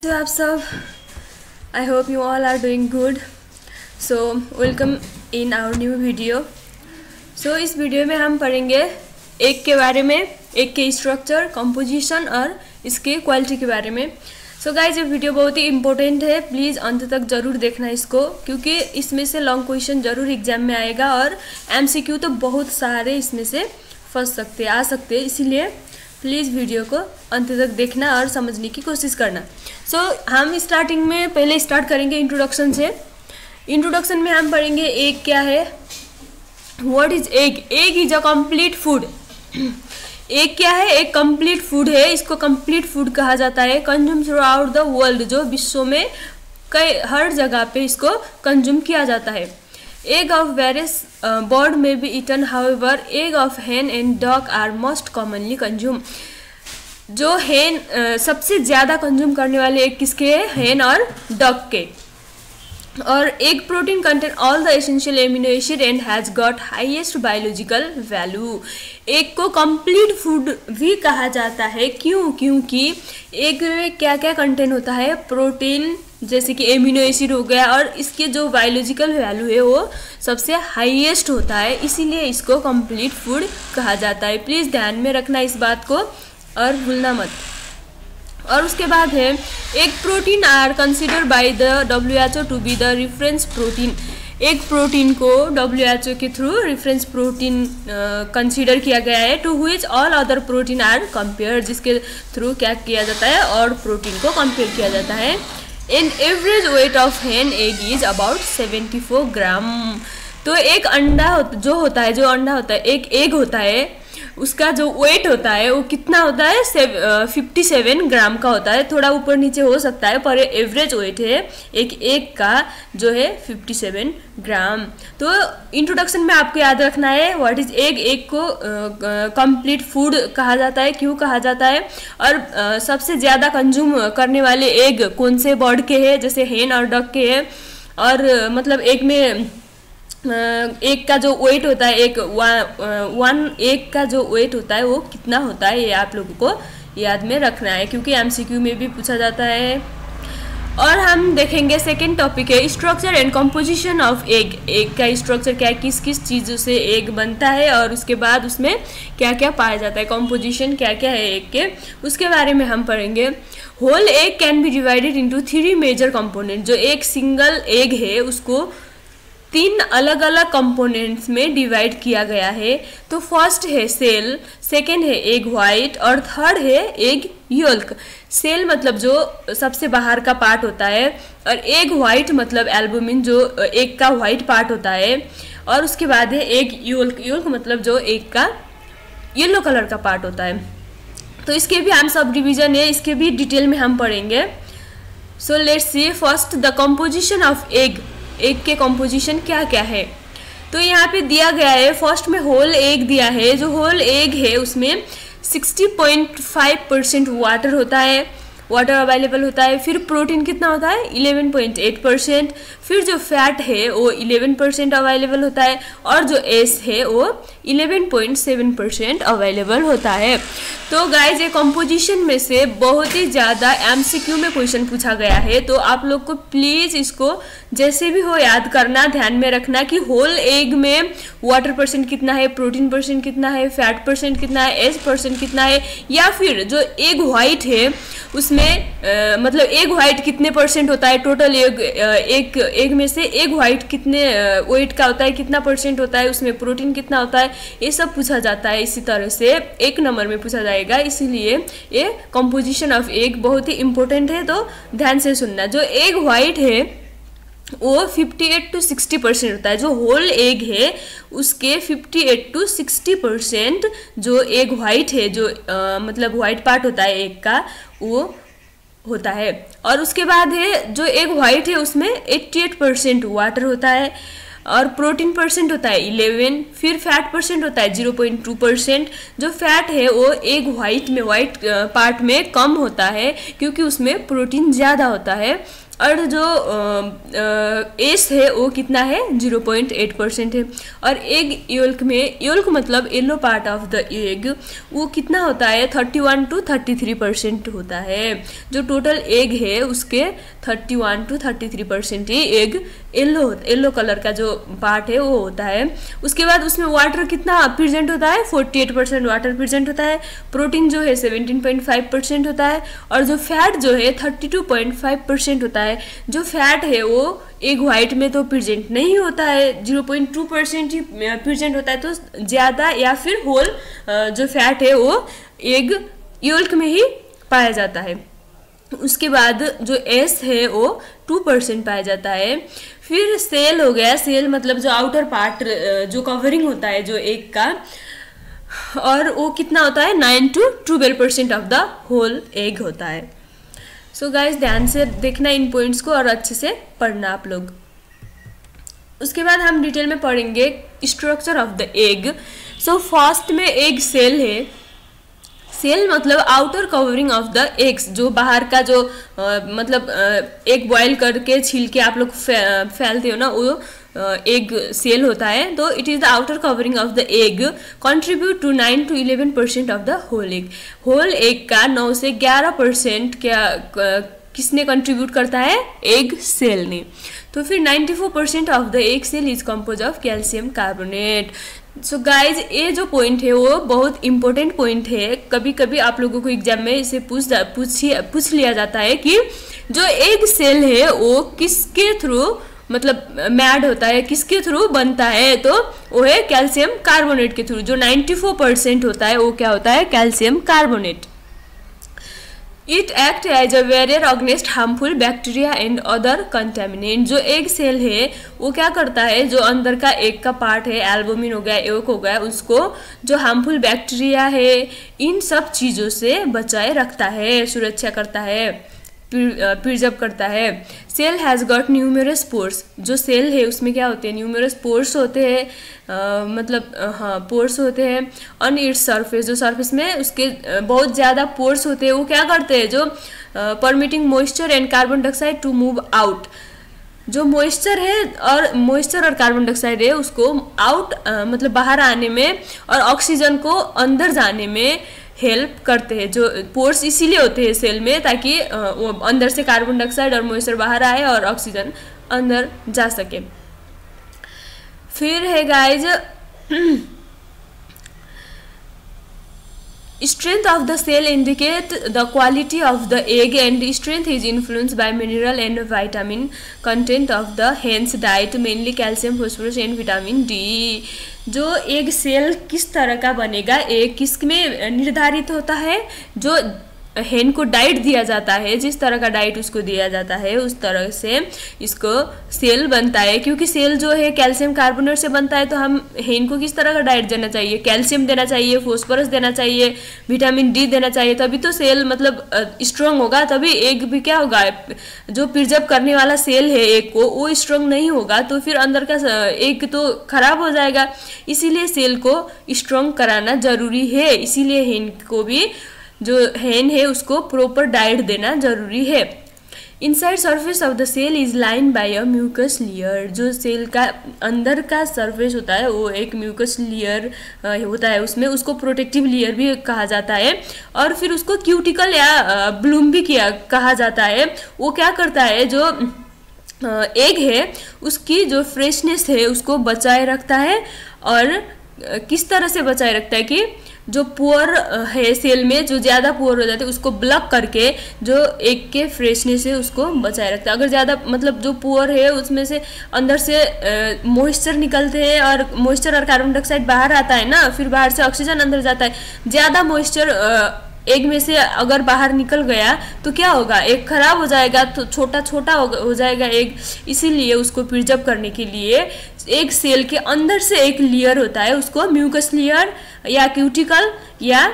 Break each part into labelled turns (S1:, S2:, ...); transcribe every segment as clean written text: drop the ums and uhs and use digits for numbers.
S1: तो आप सब, I hope you all are doing good. So welcome in our new video. So इस video में हम पढ़ेंगे एग के बारे में, एग के स्ट्रक्चर, कंपोजिशन और इसके क्वालिटी के बारे में. सो गाइज, ये वीडियो बहुत ही इंपॉर्टेंट है. प्लीज़ अंत तक ज़रूर देखना इसको, क्योंकि इसमें से लॉन्ग क्वेश्चन ज़रूर एग्जाम में आएगा और MCQ तो बहुत सारे इसमें से फंस सकते आ सकते. इसीलिए प्लीज़ वीडियो को अंत तक देखना और समझने की कोशिश करना. सो हम स्टार्टिंग में पहले स्टार्ट करेंगे इंट्रोडक्शन से. इंट्रोडक्शन में हम पढ़ेंगे एग क्या है, what is egg. Egg is a complete food. Egg क्या है? एक कंप्लीट फूड है. इसको कंप्लीट फूड कहा जाता है. Consume through out the world, जो विश्व में कई हर जगह पे इसको कंज्यूम किया जाता है. Egg of various bird may be eaten, however, egg of hen and duck are most commonly consumed. जो hen सबसे ज़्यादा कंज्यूम करने वाले एग किसके हैं? hen और duck के. और egg protein contain all the essential amino acid and has got highest biological value. Egg को कंप्लीट फूड भी कहा जाता है. क्यों? क्योंकि एग में क्या क्या कंटेन होता है? प्रोटीन, जैसे कि एमिनो एसिड हो गया, और इसके जो बायोलॉजिकल वैल्यू है वो सबसे हाईएस्ट होता है. इसीलिए इसको कंप्लीट फूड कहा जाता है. प्लीज़ ध्यान में रखना इस बात को और भूलना मत. और उसके बाद है egg protein are consider by the WHO to be the reference protein. Egg protein को WHO के थ्रू रेफरेंस प्रोटीन कंसीडर किया गया है. To which all other protein are compare, जिसके थ्रू क्या किया जाता है? और प्रोटीन को कंपेयर किया जाता है. And average weight of hen egg is about 74 ग्राम. तो एक अंडा जो होता है, एक एग होता है, उसका जो वेट होता है वो कितना होता है? 57 ग्राम का होता है. थोड़ा ऊपर नीचे हो सकता है, पर एवरेज वेट है एक एग का जो है 57 ग्राम. तो इंट्रोडक्शन में आपको याद रखना है व्हाट इज एग. एग को कंप्लीट फूड कहा जाता है. क्यों कहा जाता है? और सबसे ज़्यादा कंज्यूम करने वाले एग कौन से बर्ड के हैं? जैसे hen और duck के हैं. और मतलब एग में एक का जो वेट होता है, एक का जो वेट होता है वो कितना होता है, ये आप लोगों को याद में रखना है, क्योंकि MCQ में भी पूछा जाता है. और हम देखेंगे सेकेंड टॉपिक है structure and composition of egg. Egg का स्ट्रक्चर क्या है, किस किस चीज़ों से एग बनता है, और उसके बाद उसमें क्या क्या पाया जाता है, कंपोजिशन क्या क्या है एग के, उसके बारे में हम पढ़ेंगे. Whole egg can be divided into 3 major component. जो एक सिंगल एग है उसको 3 अलग अलग कंपोनेंट्स में डिवाइड किया गया है. तो फर्स्ट है सेल, सेकेंड है एग वाइट, और थर्ड है एग योल्क. सेल मतलब जो सबसे बाहर का पार्ट होता है, और एग वाइट मतलब एल्बुमिन, जो एग का वाइट पार्ट होता है. और उसके बाद है एग योल्क. योल्क मतलब जो एग का येलो कलर का पार्ट होता है. तो इसके भी हम सब डिवीजन है, इसके भी डिटेल में हम पढ़ेंगे. So let's see first the composition of egg. Egg के कंपोजिशन क्या क्या है. तो यहाँ पे दिया गया है, फर्स्ट में होल एग दिया है. जो होल एग है उसमें 60.5% वाटर होता है, वाटर अवेलेबल होता है. फिर प्रोटीन कितना होता है? 11.8%. फिर जो फैट है वो 11% अवेलेबल होता है, और जो एस है वो 11.7% अवेलेबल होता है. तो गाइज, ये कंपोजिशन में से बहुत ही ज़्यादा MCQ में क्वेश्चन पूछा गया है. तो आप लोग को प्लीज़ इसको जैसे भी हो याद करना, ध्यान में रखना कि होल एग में वाटर परसेंट कितना है, प्रोटीन परसेंट कितना है, फैट परसेंट कितना है, एस परसेंट कितना है, या फिर जो एग वाइट है उसमें मतलब एग वाइट कितने परसेंट होता है. टोटल एग में से एग वाइट कितने वेट का होता है, कितना परसेंट होता है, उसमें प्रोटीन कितना होता है, ये सब पूछा जाता है. इसी तरह से एक नंबर में पूछा जाएगा. इसीलिए ये कंपोजिशन ऑफ एग बहुत ही इंपॉर्टेंट है. तो ध्यान से सुनना. जो एग वाइट है वो 58 to 60% होता है. जो होल एग है उसके 58 to 60% जो एग वाइट है, जो मतलब वाइट पार्ट होता है एग का, वो होता है. और उसके बाद है जो एग वाइट है उसमें 88% वाटर होता है, और प्रोटीन परसेंट होता है 11. फिर फैट परसेंट होता है 0.2%. जो फैट है वो एग वाइट पार्ट में कम होता है, क्योंकि उसमें प्रोटीन ज़्यादा होता है. और जो एस है वो कितना है 0.8% है। और एग योल्क में, योल्क मतलब yellow part of the egg, वो कितना होता है 31 to 33% होता है। जो टोटल एग है उसके 31 to 33% he egg yellow colour का जो पार्ट है वो होता है। उसके बाद उसमें वाटर कितना प्रेजेंट होता है 48% वाटर प्रेजेंट होता है। प्रोटीन जो है 17.5% होता है। और जो फैट जो है 32.5% होता है। जो फैट है वो एग वाइट में तो प्रेजेंट नहीं होता है, 0.2% ही प्रेजेंट होता है। तो ज़्यादा या फिर होल जो फैट है वो एग योल्क में ही पाया जाता है। उसके बाद जो एस है वो 2% पाया जाता है। फिर सेल हो गया, सेल मतलब जो आउटर पार्ट जो कवरिंग होता है जो एग का, और वो कितना होता है 9 to 12% of the whole egg होता है। सो गाइज ध्यान से देखना इन पॉइंट्स को और अच्छे से पढ़ना आप लोग। उसके बाद हम डिटेल में पढ़ेंगे structure of the egg. So first में एग सेल है। सेल मतलब outer covering of the eggs, जो बाहर का जो मतलब एग बॉयल करके छील के आप लोग फैलते हो ना, वो एग सेल होता है। तो it is the outer covering of the egg, contribute to 9 to 11% of the whole egg. Whole egg का 9 से 11% क्या किसने कंट्रीब्यूट करता है, एग सेल ने। तो फिर 94% of the egg shell is compose of calcium carbonate. So guys ये जो पॉइंट है वो बहुत इंपॉर्टेंट पॉइंट है। कभी कभी आप लोगों को एग्जाम में इसे पूछ लिया जाता है कि जो एग सेल है वो किसके थ्रू मतलब मैड होता है, किसके थ्रू बनता है, तो वो है कैल्शियम कार्बोनेट के थ्रू। जो 94% होता है वो क्या होता है, calcium carbonate. It act as a barrier against harmful bacteria and other contaminant. जो एग सेल है वो क्या करता है, जो अंदर का एग का पार्ट है, एल्बुमिन हो गया, एग हो गया, उसको जो हार्मफुल बैक्टीरिया है इन सब चीज़ों से बचाए रखता है, सुरक्षा करता है, प्रिजर्व करता है। Shell has got numerous pores. जो सेल है उसमें क्या होते हैं, न्यूमरस पोर्स होते हैं, पोर्स होते हैं। ऑन इट्स सरफेस, जो सरफेस में उसके बहुत ज़्यादा पोर्स होते हैं, वो क्या करते हैं, जो permitting moisture and carbon dioxide to move out. जो मॉइस्चर है और मॉइस्चर और कार्बन डाइऑक्साइड है उसको आउट मतलब बाहर आने में और ऑक्सीजन को अंदर जाने में हेल्प करते हैं। जो पोर्स इसीलिए होते हैं सेल में, ताकि वो अंदर से कार्बन डाइऑक्साइड और मॉइस्चर बाहर आए और ऑक्सीजन अंदर जा सके। फिर है guys strength of the cell indicate the quality of the egg and strength is influenced by mineral and vitamin content of the hen's diet, mainly calcium, phosphorus and vitamin D। जो egg cell किस तरह का बनेगा, egg किस में निर्धारित होता है, जो हेन को डाइट दिया जाता है, जिस तरह का डाइट उसको दिया जाता है उस तरह से इसको सेल बनता है। क्योंकि सेल जो है कैल्शियम कार्बोनेट से बनता है, तो हम हेन को किस तरह का डाइट देना चाहिए, कैल्शियम देना चाहिए, फोस्फोरस देना चाहिए, विटामिन डी देना चाहिए, तभी तो सेल मतलब स्ट्रॉन्ग होगा, तभी एग भी क्या होगा, जो प्रिजर्व करने वाला सेल है एग को वो स्ट्रॉन्ग नहीं होगा, तो फिर अंदर का एग तो खराब हो जाएगा। इसीलिए सेल को स्ट्रॉन्ग कराना जरूरी है, इसीलिए हेन को भी, जो हेन है उसको प्रॉपर डाइट देना जरूरी है। Inside surface of the shell is line by a mucus layer. जो सेल का अंदर का सरफेस होता है वो एक म्यूकस लेयर होता है, उसमें उसको प्रोटेक्टिव लेयर भी कहा जाता है। और फिर उसको क्यूटिकल या ब्लूम भी कहा जाता है। वो क्या करता है, जो एग है उसकी जो फ्रेशनेस है उसको बचाए रखता है। और किस तरह से बचाए रखता है कि जो पोर है सेल में, जो ज़्यादा पोर हो जाते हैं उसको ब्लॉक करके जो एग के फ्रेशनेस है उसको बचाए रखता है। अगर ज़्यादा मतलब जो पोर है उसमें से अंदर से मॉइस्चर निकलते हैं और मॉइस्चर और कार्बन डाइऑक्साइड बाहर आता है ना, फिर बाहर से ऑक्सीजन अंदर जाता है। ज़्यादा मॉइस्चर एग में से अगर बाहर निकल गया तो क्या होगा, एग खराब हो जाएगा, तो छोटा छोटा हो जाएगा एग। इसीलिए उसको प्रिजर्व करने के लिए एग सेल के अंदर से एक लेयर होता है, उसको म्यूकस लेयर या क्यूटिकल या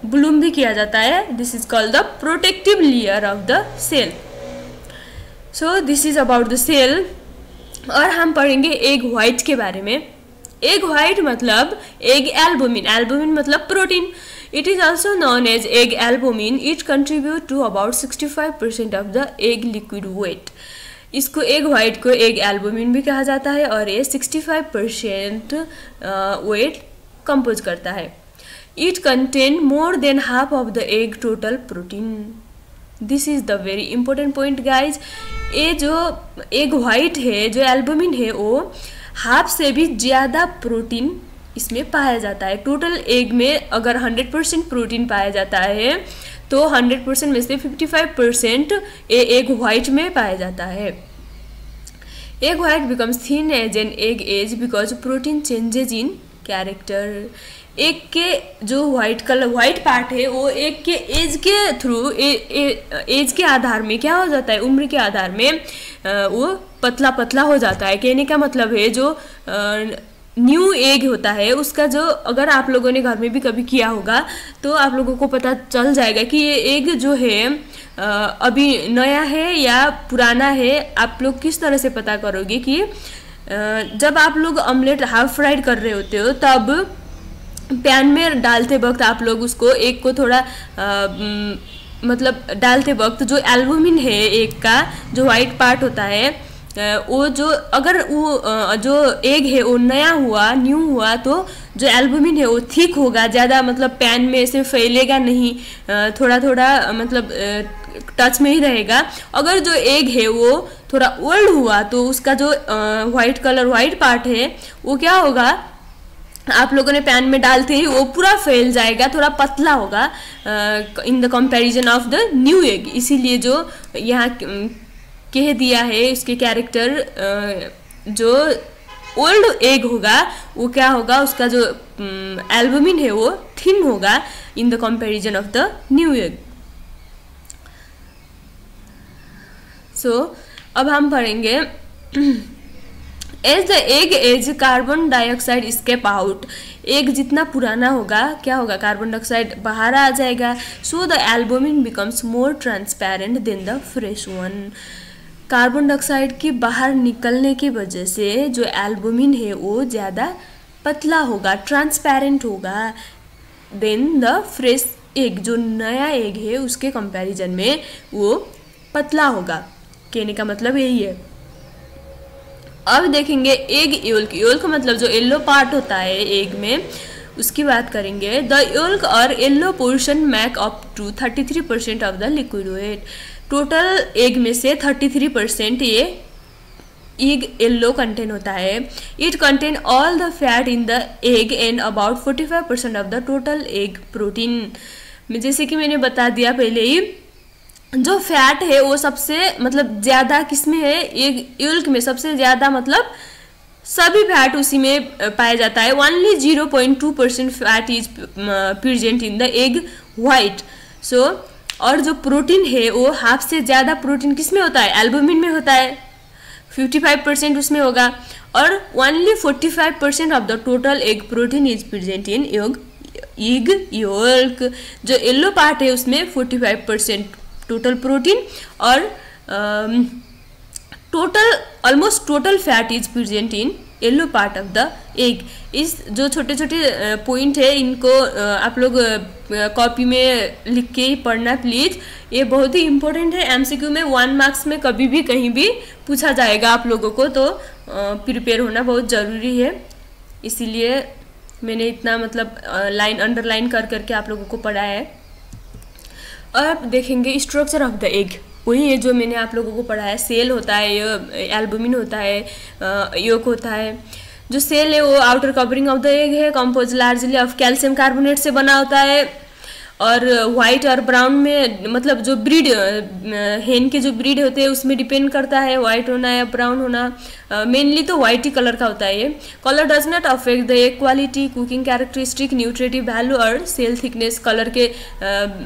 S1: ब्लूम भी किया जाता है। This is called the protective layer of the shell. So this is about the shell. और हम पढ़ेंगे एग व्हाइट के बारे में। एग व्हाइट मतलब एग एल्बुमिन, एल्बुमिन मतलब protein. It is also known as egg albumin. It contribute to about 65% of the egg liquid weight. इसको egg white को एग एल्बुमिन भी कहा जाता है और ये 65% वेट कंपोज करता है. It contain more than half of the egg total protein. This is the very important point guys. ये जो एग वाइट है, जो एल्बुमिन है, वो हाफ से भी ज़्यादा प्रोटीन इसमें पाया जाता है. टोटल एग में अगर 100% प्रोटीन पाया जाता है तो 100% में से 55% एग वाइट में पाया जाता है. Egg white becomes thin as an egg age because protein changes in character. Egg के जो वाइट कलर वाइट पार्ट है वो एग के एज के थ्रू एज के आधार में क्या हो जाता है, उम्र के आधार में वो पतला पतला हो जाता है. कहने का मतलब है जो न्यू एग होता है उसका जो, अगर आप लोगों ने घर में भी कभी किया होगा तो आप लोगों को पता चल जाएगा कि ये एग जो है अभी नया है या पुराना है. आप लोग किस तरह से पता करोगे कि जब आप लोग ऑमलेट हाफ फ्राइड कर रहे होते हो तब पैन में डालते वक्त आप लोग उसको एग को थोड़ा मतलब डालते वक्त जो एल्बुमिन है एग का जो वाइट पार्ट होता है वो जो, अगर वो जो एग है वो नया हुआ, न्यू हुआ, तो जो एल्बुमिन है वो थिक होगा, ज़्यादा मतलब पैन में ऐसे फैलेगा नहीं, थोड़ा थोड़ा मतलब टच में ही रहेगा. अगर जो एग है वो थोड़ा ओल्ड हुआ तो उसका जो वाइट कलर वाइट पार्ट है वो क्या होगा, आप लोगों ने पैन में डालते ही वो पूरा फैल जाएगा, थोड़ा पतला होगा in the comparison of the new egg. इसीलिए जो यहाँ कह दिया है इसके कैरेक्टर, जो ओल्ड एग होगा वो क्या होगा, उसका जो एल्बुमिन है वो थिन होगा in the comparison of the new egg. So अब हम पढ़ेंगे as the egg ages carbon dioxide escape out. Egg जितना पुराना होगा क्या होगा, कार्बन डाइऑक्साइड बाहर आ जाएगा. So the albumin becomes more transparent than the fresh one. Carbon dioxide के बाहर निकलने की वजह से जो एल्बुमिन है वो ज़्यादा पतला होगा, ट्रांसपेरेंट होगा देन द फ्रेश एग. जो नया एग है उसके कंपैरिजन में वो पतला होगा. कहने का मतलब यही है. अब देखेंगे एग योल्क. योल्क मतलब जो येलो पार्ट होता है एग में, उसकी बात करेंगे. द योल्क और yellow portion make up to 33% of the liquid weight. Total egg में से 33% ये एग येलो कंटेन होता है. It contain all the fat in the egg and about 45% of the total egg protein. जैसे कि मैंने बता दिया पहले ही, जो फैट है वो सबसे मतलब ज़्यादा किस में है, एग योल्क में सबसे ज़्यादा, मतलब सभी फैट उसी में पाया जाता है. Only 0.2% fat is present in the egg white. So और जो प्रोटीन है वो हाफ से ज़्यादा प्रोटीन किस में होता है, एल्बुमिन में होता है. 55% उसमें होगा. और only 45% of the total egg protein is present in egg yolk. जो येलो पार्ट है उसमें 45% टोटल प्रोटीन और total almost total fat is present in yellow part of the egg. इस जो छोटे छोटे पॉइंट है इनको आप लोग कॉपी में लिख के ही पढ़ना प्लीज़. ये बहुत ही इम्पोर्टेंट है. एमसीक्यू में 1 मार्क्स में कभी भी कहीं भी पूछा जाएगा आप लोगों को, तो प्रिपेयर होना बहुत ज़रूरी है. इसीलिए मैंने इतना मतलब लाइन अंडरलाइन कर करके आप लोगों को पढ़ाया है. अब देखेंगे स्ट्रक्चर ऑफ द एग. वही है जो मैंने आप लोगों को पढ़ाया. सेल होता है, एल्बुमिन होता है, योक होता है. जो सेल है वो outer covering of the egg है, compose largely of calcium carbonate से बना होता है. और वाइट और ब्राउन में मतलब जो ब्रीड हेन के जो ब्रीड होते हैं उसमें डिपेंड करता है वाइट होना या ब्राउन होना. मेनली तो वाइट ही कलर का होता है ये. Colour does not affect the egg quality, cooking characteristic, nutritive value और सेल थिकनेस. कलर के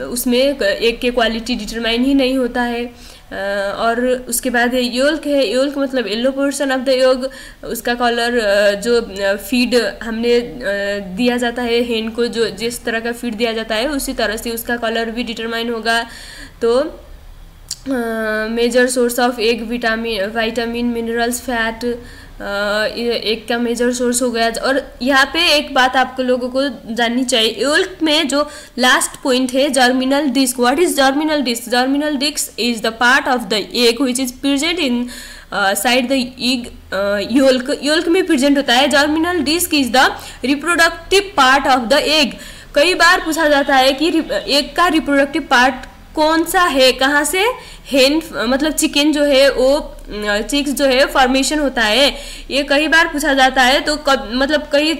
S1: उसमें एग के क्वालिटी डिटरमाइन ही नहीं होता है. और उसके बाद है योल्क है. योल्क मतलब येलो पोर्शन ऑफ द योग. उसका कलर जो फीड हमने दिया जाता है हेन को, जो जिस तरह का फीड दिया जाता है उसी तरह से उसका कलर भी डिटरमाइन होगा. तो major source of egg vitamin minerals fat एक का मेजर सोर्स हो गया। और यहाँ पे एक बात आपको लोगों को जाननी चाहिए, योल्क में जो लास्ट पॉइंट है germinal disc. What is germinal disc? Germinal disc is the part of the egg which is present inside the egg yolk. Yolk में प्रेजेंट होता है। Germinal disc is the reproductive part of the egg. कई बार पूछा जाता है कि egg का रिप्रोडक्टिव पार्ट कौन सा है, कहाँ से हेन मतलब चिकन जो है वो चिक्स जो है फॉर्मेशन होता है, ये कई बार पूछा जाता है। तो मतलब कई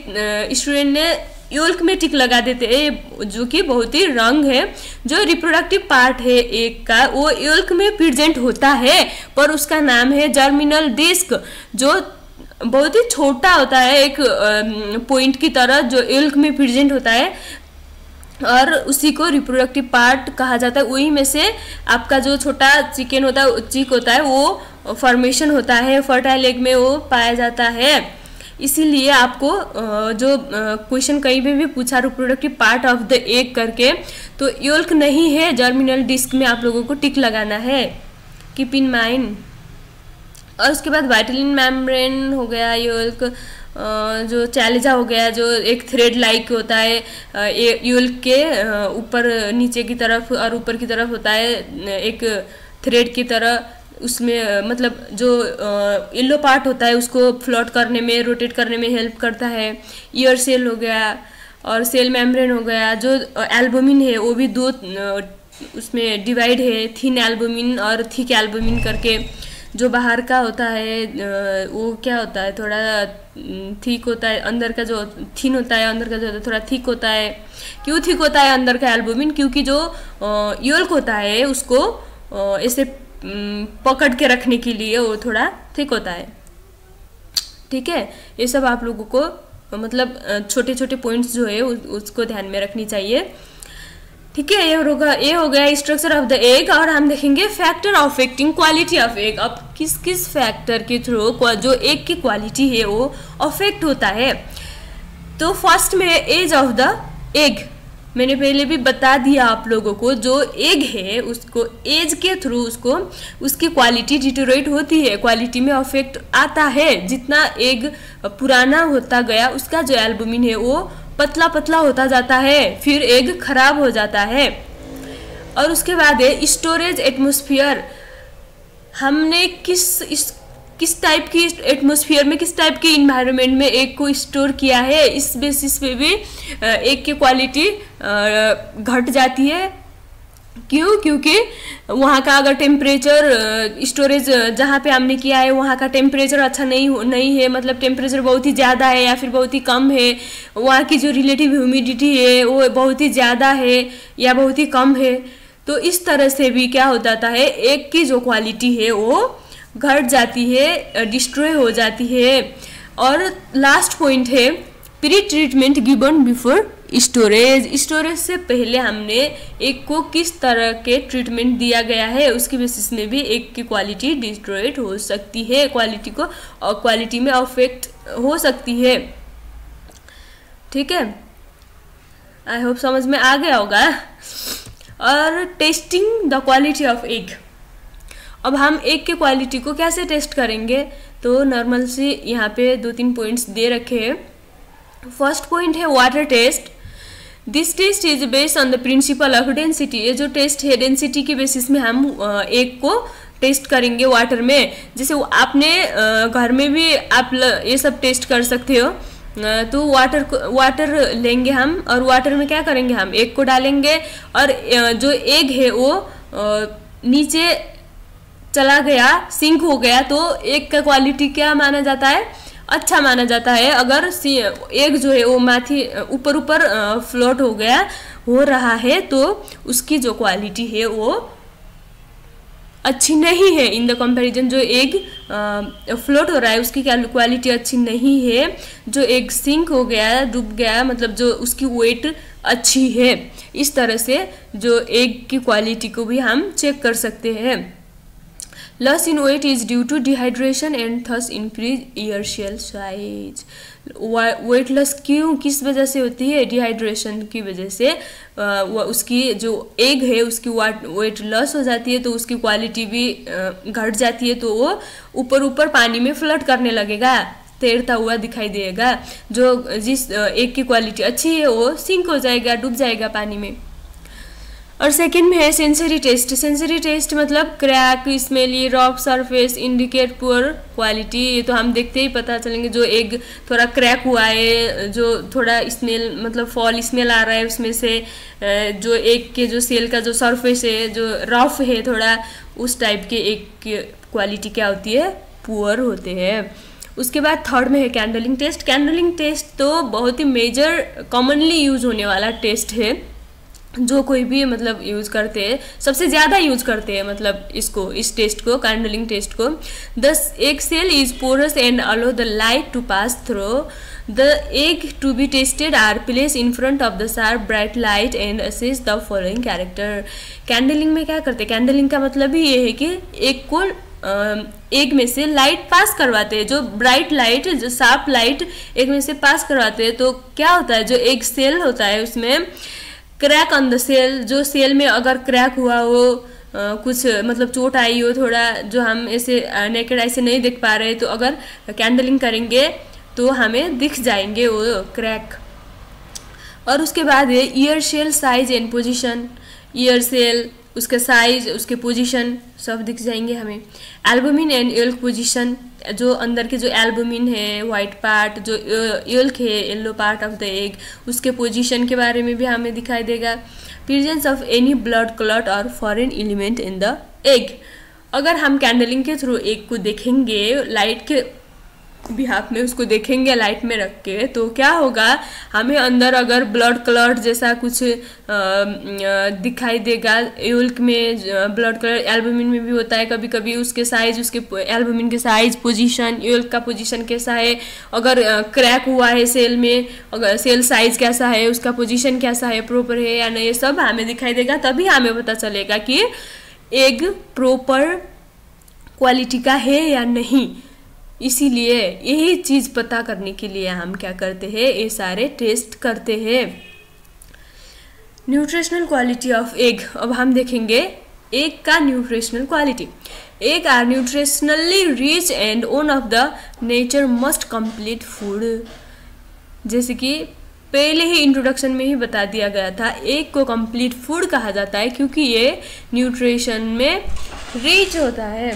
S1: स्टूडेंट ने योल्क में टिक लगा देते हैं, जो कि बहुत ही रंग है। जो रिप्रोडक्टिव पार्ट है एग का वो योल्क में प्रेजेंट होता है, पर उसका नाम है जर्मिनल डिस्क, जो बहुत ही छोटा होता है, एक पॉइंट की तरह जो योल्क में प्रेजेंट होता है, और उसी को रिप्रोडक्टिव पार्ट कहा जाता है। वही में से आपका जो छोटा चिकन होता है, चिक होता है, वो फॉर्मेशन होता है, फर्टाइल एग में वो पाया जाता है। इसीलिए आपको जो क्वेश्चन कहीं पे भी पूछा reproductive part of the egg करके, तो योल्क नहीं है, जर्मिनल डिस्क में आप लोगों को टिक लगाना है। Keep in mind. और उसके बाद वाइटलिन मेम्ब्रेन हो गया, योल्क जो चैलेजा हो गया, जो एक थ्रेड लाइक होता है योल्क के ऊपर नीचे की तरफ और ऊपर की तरफ होता है, एक थ्रेड की तरह। उसमें मतलब जो येलो पार्ट होता है उसको फ्लोट करने में, रोटेट करने में हेल्प करता है। ईयर सेल हो गया और सेल मेम्ब्रेन हो गया। जो एल्बुमिन है वो भी दो उसमें डिवाइड है, थिन एल्बुमिन और थिक एल्बुमिन करके। जो बाहर का होता है वो क्या होता है, थोड़ा थिक होता है, अंदर का जो थिन होता है, अंदर का जो होता है थोड़ा थिक होता है। क्यों थिक होता है अंदर का एल्बुमिन? क्योंकि जो योल्क होता है उसको ऐसे पकड़ के रखने के लिए वो थोड़ा थिक होता है। ठीक है, ये सब आप लोगों को मतलब छोटे छोटे पॉइंट्स जो है उसको ध्यान में रखनी चाहिए। ठीक है, ये हो गया स्ट्रक्चर ऑफ द एग। और हम देखेंगे factor affecting quality of egg. अब किस किस फैक्टर के थ्रू जो एग की क्वालिटी है वो अफेक्ट होता है। तो फर्स्ट में एज ऑफ द एग, मैंने पहले भी बता दिया आप लोगों को, जो एग है उसको एज के थ्रू उसको उसकी क्वालिटी डिटेरियोरेट होती है, क्वालिटी में अफेक्ट आता है। जितना एग पुराना होता गया उसका जो एल्बुमिन है वो पतला पतला होता जाता है, फिर एग खराब हो जाता है। और उसके बाद है स्टोरेज एटमॉस्फेयर। हमने किस टाइप की एटमॉस्फेयर में, किस टाइप के इन्वायरमेंट में एग को स्टोर किया है, इस बेसिस पे भी एग की क्वालिटी घट जाती है। क्यों? क्योंकि वहाँ का अगर टेम्परेचर, स्टोरेज जहाँ पे हमने किया है वहाँ का टेम्परेचर अच्छा नहीं है, मतलब टेम्परेचर बहुत ही ज़्यादा है या फिर बहुत ही कम है, वहाँ की जो रिलेटिव ह्यूमिडिटी है वो बहुत ही ज़्यादा है या बहुत ही कम है, तो इस तरह से भी क्या हो जाता है, एग की जो क्वालिटी है वो घट जाती है, डिस्ट्रॉय हो जाती है। और लास्ट पॉइंट है pre treatment given before storage. Storage से पहले हमने एग को किस तरह के ट्रीटमेंट दिया गया है उसकी बेसिस में भी एग की क्वालिटी डिस्ट्रॉयड हो सकती है, क्वालिटी को और क्वालिटी में अफेक्ट हो सकती है। ठीक है, आई होप समझ में आ गया होगा। और testing the quality of egg. अब हम एग की क्वालिटी को कैसे टेस्ट करेंगे, तो नॉर्मल से यहाँ पे 2-3 पॉइंट्स दे रखे हैं। फर्स्ट पॉइंट है water test. This test is based on the principle of density. ये जो टेस्ट है डेंसिटी के बेसिस में हम एग को टेस्ट करेंगे वाटर में। जैसे आपने घर में भी आप ये सब टेस्ट कर सकते हो। तो वाटर लेंगे हम और वाटर में क्या करेंगे, हम एग को डालेंगे और जो एग है वो नीचे चला गया, सिंक हो गया, तो एग का क्वालिटी क्या माना जाता है, अच्छा माना जाता है। अगर एग जो है वो माथी ऊपर फ्लोट हो रहा है तो उसकी जो क्वालिटी है वो अच्छी नहीं है। इन द कंपैरिजन जो एग फ्लोट हो रहा है उसकी क्वालिटी अच्छी नहीं है। जो एग सिंक हो गया, डूब गया, मतलब जो उसकी वेट अच्छी है। इस तरह से जो एग की क्वालिटी को भी हम चेक कर सकते हैं। Loss in weight is due to dehydration and thus increase ear shell size. Weight loss क्यों, किस वजह से होती है? डिहाइड्रेशन की वजह से उसकी जो एग है उसकी वेट लॉस हो जाती है, तो उसकी क्वालिटी भी घट जाती है, तो वो ऊपर ऊपर पानी में फ्लट करने लगेगा, तैरता हुआ दिखाई देगा। जो जिस एग की क्वालिटी अच्छी है वो सिंक हो जाएगा, डूब जाएगा पानी में। और सेकंड में है सेंसरी टेस्ट। सेंसरी टेस्ट मतलब crack, smelly, rough surface, indicate poor quality. ये तो हम देखते ही पता चलेंगे, जो एग थोड़ा क्रैक हुआ है, जो थोड़ा स्मेल मतलब फॉल स्मेल आ रहा है उसमें से, जो एग के जो सेल का जो सरफेस है जो रफ है थोड़ा, उस टाइप के एग की क्वालिटी क्या होती है? पुअर होते हैं। उसके बाद थर्ड में है कैंडलिंग टेस्ट। कैंडलिंग टेस्ट तो बहुत ही मेजर कॉमनली यूज होने वाला टेस्ट है, जो कोई भी मतलब यूज करते हैं, सबसे ज़्यादा यूज करते हैं मतलब इसको, इस टेस्ट को, कैंडलिंग टेस्ट को। The egg shell is porous and allow the light to pass through the egg to be tested are place in front of the sharp bright light and assess the following character. Candling में क्या करते हैं? कैंडलिंग का मतलब ही ये है कि egg को एग में से लाइट पास करवाते हैं, जो ब्राइट लाइट, जो शार्प लाइट एग में से पास करवाते हैं। तो क्या होता है, जो एग सेल होता है उसमें क्रैक ऑन द सेल, जो सेल में अगर क्रैक हुआ हो, कुछ मतलब चोट आई हो थोड़ा, जो हम ऐसे नेकेड आई से नहीं देख पा रहे, तो अगर कैंडलिंग करेंगे तो हमें दिख जाएंगे वो क्रैक। और उसके बाद है year cell size and position. Year cell, उसका साइज, उसके पोजीशन सब दिख जाएंगे हमें। एल्बुमिन एंड येल्क पोजीशन, जो अंदर के जो एल्बुमिन है वाइट पार्ट, जो येल्क है yellow part of the egg, उसके पोजीशन के बारे में भी हमें दिखाई देगा। Presence of any blood clot और foreign element in the egg. अगर हम कैंडलिंग के थ्रू एग को देखेंगे, लाइट के बिहाफ में उसको देखेंगे लाइट में रख के, तो क्या होगा, हमें अंदर अगर ब्लड क्लॉट जैसा कुछ दिखाई देगा। येल्क में ब्लड क्लॉट एल्बुमिन में भी होता है कभी कभी, उसके साइज, उसके एल्बुमिन के साइज, पोजीशन, येल्क का पोजीशन कैसा है, अगर क्रैक हुआ है सेल में, अगर सेल साइज कैसा है, उसका पोजीशन कैसा है, प्रॉपर है या नहीं, ये सब हमें दिखाई देगा। तभी हमें पता चलेगा कि एग प्रॉपर क्वालिटी का है या नहीं। इसीलिए यही चीज़ पता करने के लिए हम क्या करते हैं, ये सारे टेस्ट करते हैं। Nutritional quality of egg. अब हम देखेंगे एग का nutritional quality. Egg are nutritionally rich and one of the nature must complete food. जैसे कि पहले ही इंट्रोडक्शन में ही बता दिया गया था, एग को कंप्लीट फूड कहा जाता है क्योंकि ये न्यूट्रिशन में रिच होता है।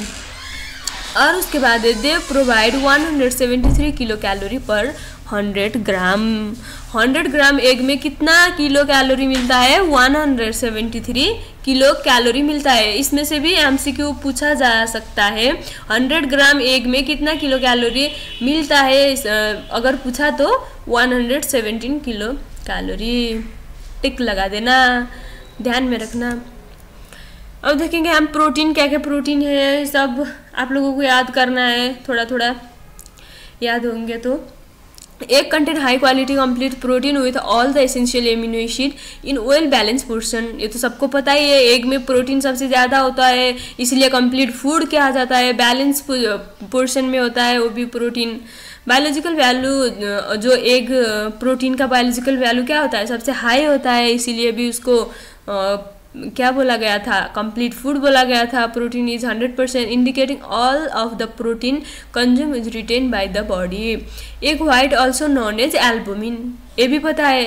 S1: और उसके बाद दे प्रोवाइड 173 किलो कैलोरी पर 100 ग्राम। 100 ग्राम एग में कितना किलो कैलोरी मिलता है? 173 किलो कैलोरी मिलता है। इसमें से भी एमसीक्यू पूछा जा सकता है, 100 ग्राम एग में कितना किलो कैलोरी मिलता है? अगर पूछा तो 117 किलो कैलोरी। टिक लगा देना, ध्यान में रखना। अब देखेंगे हम प्रोटीन, क्या क्या प्रोटीन है, सब आप लोगों को याद करना है, थोड़ा थोड़ा याद होंगे तो। Egg contain high quality complete protein with all the essential amino acid in well balance portion. ये तो सबको पता ही है, एग में प्रोटीन सबसे ज़्यादा होता है, इसलिए कंप्लीट फूड कहा जाता है। बैलेंस पोर्शन में होता है वो भी प्रोटीन। बायोलॉजिकल वैल्यू, जो एग प्रोटीन का बायोलॉजिकल वैल्यू क्या होता है? सबसे हाई होता है, इसीलिए भी उसको क्या बोला गया था? कंप्लीट फूड बोला गया था। Protein is 100% indicating all of the protein consume is retain by the body. Egg white also known as albumin, ये भी पता है।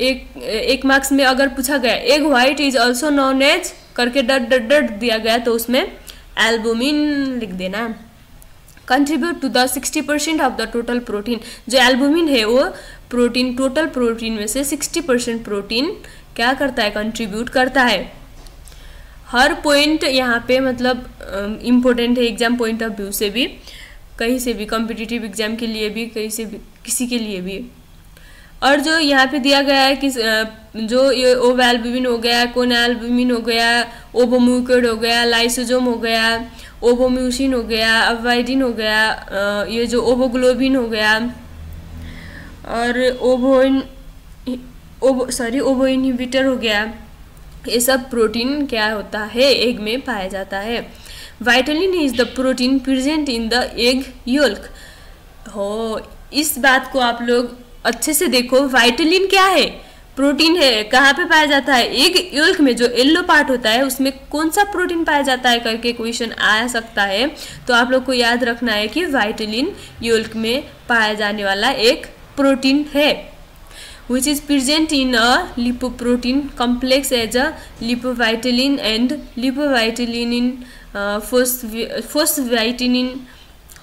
S1: एक मार्क्स में अगर पूछा गया egg white is also known as करके डट डट डट दिया गया, तो उसमें एल्बुमिन लिख देना। Contribute to the 60% of the total protein. जो एल्बुमिन है वो प्रोटीन, टोटल प्रोटीन में से 60% प्रोटीन क्या करता है? कंट्रीब्यूट करता है। हर पॉइंट यहाँ पे मतलब इम्पोर्टेंट है एग्जाम पॉइंट ऑफ व्यू से भी, कहीं से भी, कॉम्पिटिटिव एग्जाम के लिए भी, कहीं से भी, किसी के लिए भी। और जो यहाँ पे दिया गया है कि जो ये ओवैल्ब्यूमिन हो गया, कोनैल्ब्यूमिन हो गया, ओबोम्यूकोइड हो गया, लाइसोजोम हो गया, ओबोम्यूसिन हो गया, अवाइडिन हो गया, ये जो ओबोग्लोबिन हो गया और ओबो इनहिबिटर हो गया, ये सब प्रोटीन क्या होता है? एग में पाया जाता है। Vitelline is the protein present in the egg yolk. हो, इस बात को आप लोग अच्छे से देखो। वाइटलिन क्या है? प्रोटीन है। कहाँ पे पाया जाता है? एग योल्क में जो येलो पार्ट होता है उसमें कौन सा प्रोटीन पाया जाता है करके क्वेश्चन आ सकता है। तो आप लोग को याद रखना है कि वाइटलिन योल्क में पाया जाने वाला एक प्रोटीन है, which is present in a lipoprotein complex as a lipovitamin and lipovitamin phosphatidylinositol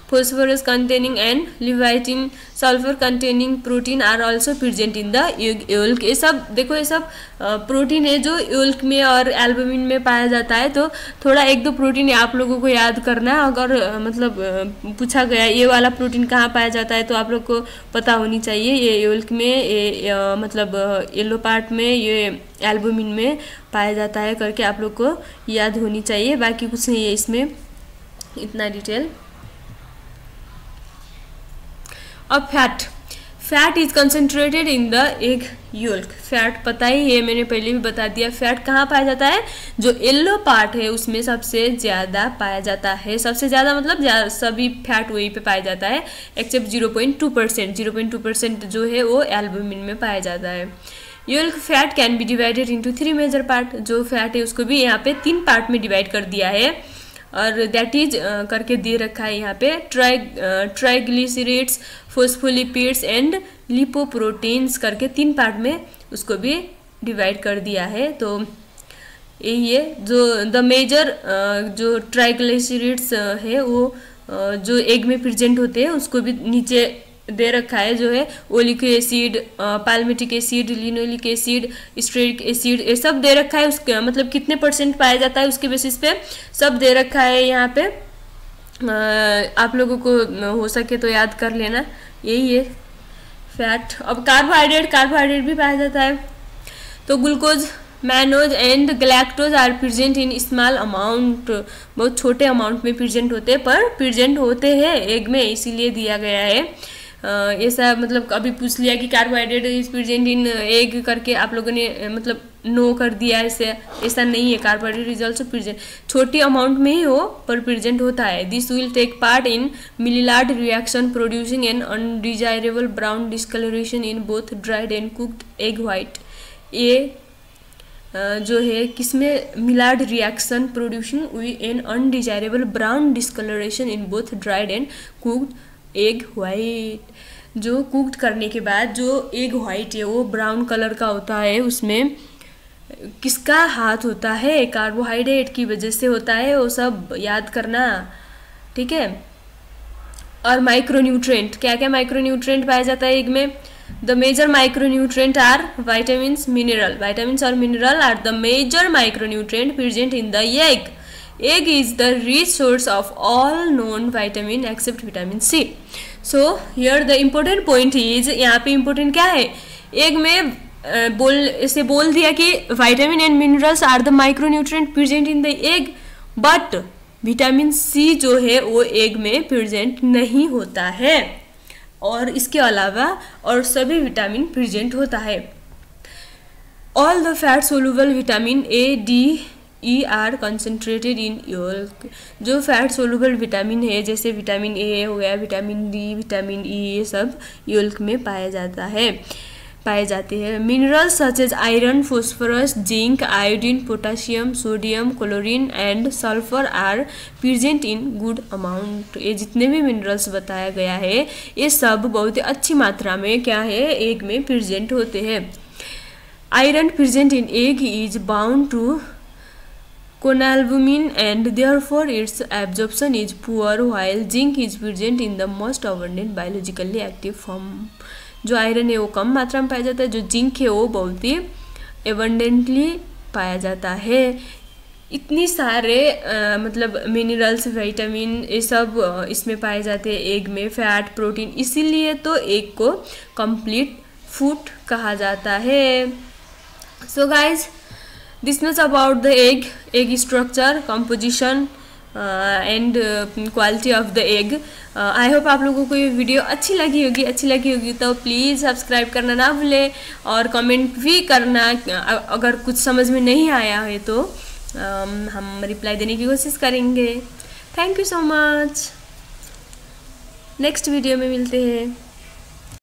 S1: phosphorus containing and livitin sulfur containing protein are also present in the yolk। ये सब देखो, ये सब प्रोटीन है जो योल्क में और एल्बुमिन में पाया जाता है। तो थोड़ा एक दो प्रोटीन आप लोगों को याद करना है। अगर मतलब पूछा गया ये वाला प्रोटीन कहाँ पाया जाता है तो आप लोग को पता होनी चाहिए। ये योल्क में, ये मतलब येलो पार्ट में, ये एल्बुमिन में पाया जाता है करके आप लोग को याद होनी चाहिए। बाकी कुछ नहीं है इसमें इतना डिटेल। अब fat is concentrated in the egg yolk. Fat पता ही है, मैंने पहले भी बता दिया। फैट कहाँ पाया जाता है? जो येलो पार्ट है उसमें सबसे ज़्यादा पाया जाता है। सबसे ज़्यादा मतलब सभी फैट वहीं पे पाया जाता है एक्सेप्ट 0.2%। 0.2% जो है वो एल्बुमिन में पाया जाता है। Yolk fat can be divided into 3 major part. जो फैट है उसको भी यहाँ पे 3 पार्ट में डिवाइड कर दिया है और दैट इज करके दे रखा है यहाँ पे ट्राइग्लिसरीड्स, फोस्फोलिपिड्स एंड लिपोप्रोटीन्स करके 3 पार्ट में उसको भी डिवाइड कर दिया है। तो यही है जो द मेजर जो ट्राइग्लिसरीड्स है वो जो एग में प्रेजेंट होते हैं उसको भी नीचे दे रखा है, जो है oleic acid, palmitic acid, linoleic acid, stearic acid, ये सब दे रखा है। उसके मतलब कितने % पाया जाता है उसके बेसिस पे सब दे रखा है यहाँ पे। आप लोगों को हो सके तो याद कर लेना। यही है फैट। अब कार्बोहाइड्रेट भी पाया जाता है। तो glucose, mannose and galactose are present in small amount. बहुत छोटे अमाउंट में प्रेजेंट होते हैं, पर प्रेजेंट होते हैं एग में, इसीलिए दिया गया है। ऐसा मतलब अभी पूछ लिया कि carbohydrate is present in egg करके आप लोगों ने मतलब नो कर दिया। ऐसा नहीं है। कार्बोहाइड्रेट इज ऑल्सो प्रेजेंट, छोटी अमाउंट में ही हो पर प्रेजेंट होता है। This will take part in Maillard reaction producing an undesirable brown discoloration in both dried and cooked egg white. ये जो है किसमें? Maillard reaction producing an undesirable brown discoloration in both dried and cooked egg white. जो cooked करने के बाद जो egg white है वो ब्राउन कलर का होता है, उसमें किसका हाथ होता है? कार्बोहाइड्रेट की वजह से होता है। वो सब याद करना, ठीक है। और माइक्रोन्यूट्रेंट, क्या क्या माइक्रोन्यूट्रेंट पाया जाता है एग में? The major micronutrient are vitamins, mineral. Vitamins और mineral are the major micronutrient present in the egg. Egg is the rich source of all known vitamin except vitamin C. So here the important point is, यहाँ पे important क्या है? Egg में बोल दिया कि vitamin and minerals are the micronutrient present in the egg, but vitamin C जो है वो एग में प्रेजेंट नहीं होता है और इसके अलावा और सभी विटामिन प्रेजेंट होता है। All the fat soluble vitamin A, D, E R concentrated in yolk. जो फैट सोलुबल विटामिन है जैसे विटामिन ए हो गया, विटामिन डी, विटामिन ई, ये सब योल्क में पाए जाते हैं। Minerals such as iron, phosphorus, zinc, iodine, potassium, sodium, chlorine and sulphur are present in good amount. ये जितने भी मिनरल्स बताया गया है ये सब बहुत ही अच्छी मात्रा में क्या है? एग में प्रेजेंट होते हैं। Iron present in egg is bound to conalbumin and therefore its absorption is poor, while zinc is present in the most abundant biologically active form। जो आयरन है वो कम मात्रा में पाया जाता है, जो जिंक है वो बहुत ही एबंडेंटली पाया जाता है। इतनी सारे मतलब मिनरल्स, विटामिन ये सब इसमें पाए जाते हैं एग में, फैट, प्रोटीन, इसीलिए तो एग को कंप्लीट फूड कहा जाता है। So guys this much about the egg structure, composition and quality of the egg। I hope आप लोगों को ये वीडियो अच्छी लगी होगी तो प्लीज़ सब्सक्राइब करना ना भूलें और कमेंट भी करना। अगर कुछ समझ में नहीं आया है तो हम रिप्लाई देने की कोशिश करेंगे। Thank you so much. Next video में मिलते हैं।